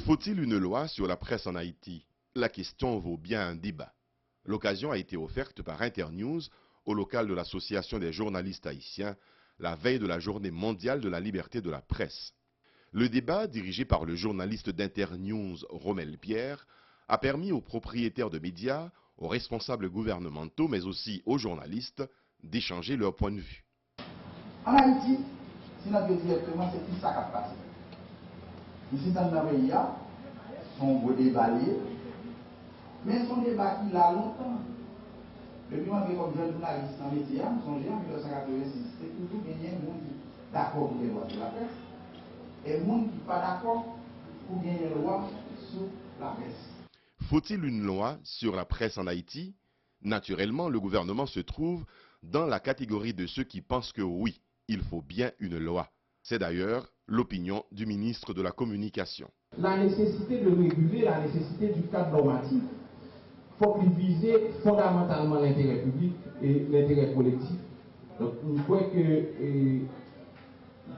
Faut-il une loi sur la presse en Haïti? La question vaut bien un débat. L'occasion a été offerte par Internews au local de l'Association des journalistes haïtiens la veille de la Journée mondiale de la liberté de la presse. Le débat, dirigé par le journaliste d'Internews Romel Pierre, a permis aux propriétaires de médias, aux responsables gouvernementaux, mais aussi aux journalistes, d'échanger leur point de vue. En Haïti, si nous disons directement, c'est qui ça qui a passé. Ici, dans le pays, son beau débat, mais son débat qui a longtemps. Depuis moi, comme jeune journaliste en métier, je songe en 1986, c'est toujours gagné un monde qui d'accord pour les lois sur la presse et un monde qui n'est pas d'accord pour gagner les lois sur la presse. Faut-il une loi sur la presse en Haïti? Naturellement, le gouvernement se trouve dans la catégorie de ceux qui pensent que oui, il faut bien une loi. C'est d'ailleurs l'opinion du ministre de la Communication. La nécessité de réguler, la nécessité du cadre normatif, il faut qu'il vise fondamentalement l'intérêt public et l'intérêt collectif. Donc, on croit que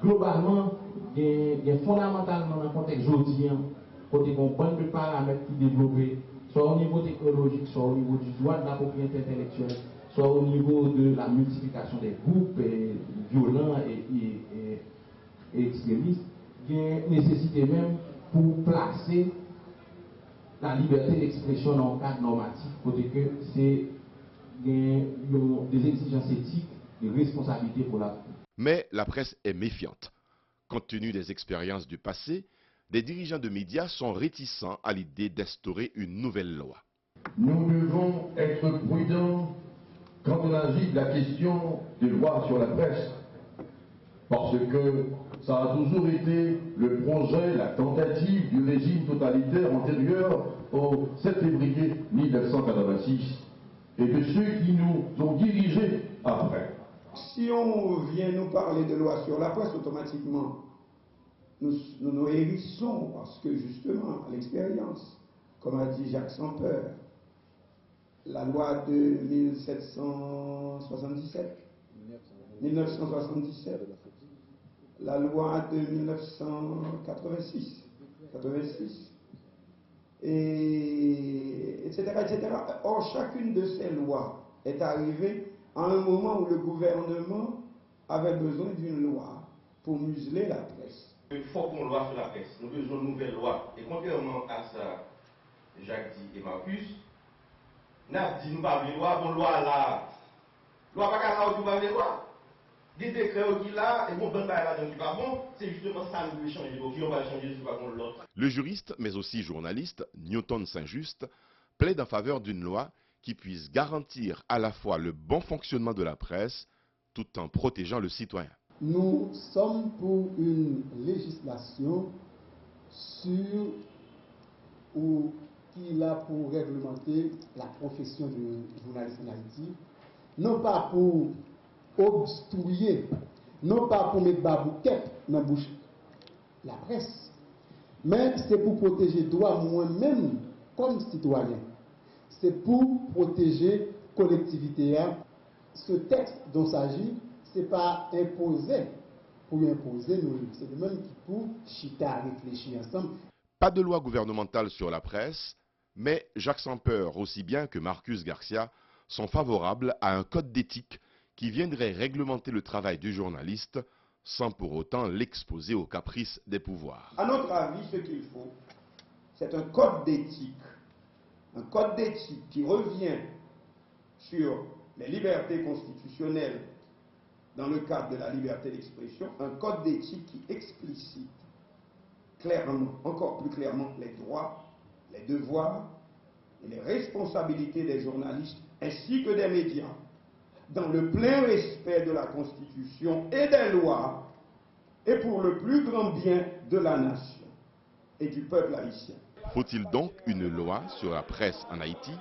globalement, il y a fondamentalement dans le contexte jodien, côté qu'on bande de paramètres qui développent, soit au niveau technologique, soit au niveau du droit de la propriété intellectuelle, soit au niveau de la multiplication des groupes violents et extrémistes, il y a une nécessité même pour placer la liberté d'expression dans le cadre normatif, côté que c'est des exigences éthiques, des responsabilités pour la. Mais la presse est méfiante. Compte tenu des expériences du passé, des dirigeants de médias sont réticents à l'idée d'instaurer une nouvelle loi. Nous devons être prudents quand on agit de la question des lois sur la presse, parce que ça a toujours été le projet, la tentative du régime totalitaire antérieur au 7 février 1986 et de ceux qui nous ont dirigés après. Si on vient nous parler de loi sur la presse, automatiquement, nous hérissons parce que justement, à l'expérience, comme a dit Jacques Sampeur, la loi de 1977, la loi de 1986, etc., etc. Or, chacune de ces lois est arrivée à un moment où le gouvernement avait besoin d'une loi pour museler la presse. Il faut qu'on loi sur la presse. Nous avons besoin de nouvelles lois. Et contrairement à ça, Jacques dit et Marcus, nous avons dit nous pas de loi, bon loi là. Loi pas qu'à là où tu pas de loi. Des décrets qui là, et bon ben là donc pas bon, c'est justement ça nous veut changer. Donc on va changer sur pas contre l'autre. Le juriste, mais aussi journaliste, Newton Saint-Just, plaide en faveur d'une loi qui puisse garantir à la fois le bon fonctionnement de la presse tout en protégeant le citoyen. Nous sommes pour une législation qui a pour réglementer la profession de journaliste en Haïti, non pas pour obstruer, non pas pour mettre babouquette dans la bouche la presse, mais c'est pour protéger droit moi-même comme citoyen. C'est pour protéger la collectivité. Ce texte dont il s'agit, ce n'est pas imposé pour imposer, c'est le même qui pour chita réfléchir ensemble. Pas de loi gouvernementale sur la presse, mais Jacques Sampeur, aussi bien que Marcus Garcia, sont favorables à un code d'éthique qui viendrait réglementer le travail du journaliste sans pour autant l'exposer aux caprices des pouvoirs. À notre avis, ce qu'il faut, c'est un code d'éthique. Un code d'éthique qui revient sur les libertés constitutionnelles dans le cadre de la liberté d'expression, un code d'éthique qui explicite clairement, encore plus clairement, les droits, les devoirs et les responsabilités des journalistes ainsi que des médias, dans le plein respect de la Constitution et des lois, et pour le plus grand bien de la nation et du peuple haïtien. Faut-il donc une loi sur la presse en Haïti?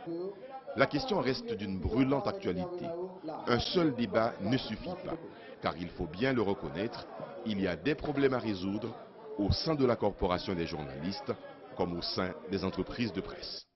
La question reste d'une brûlante actualité. Un seul débat ne suffit pas, car il faut bien le reconnaître, il y a des problèmes à résoudre au sein de la corporation des journalistes comme au sein des entreprises de presse.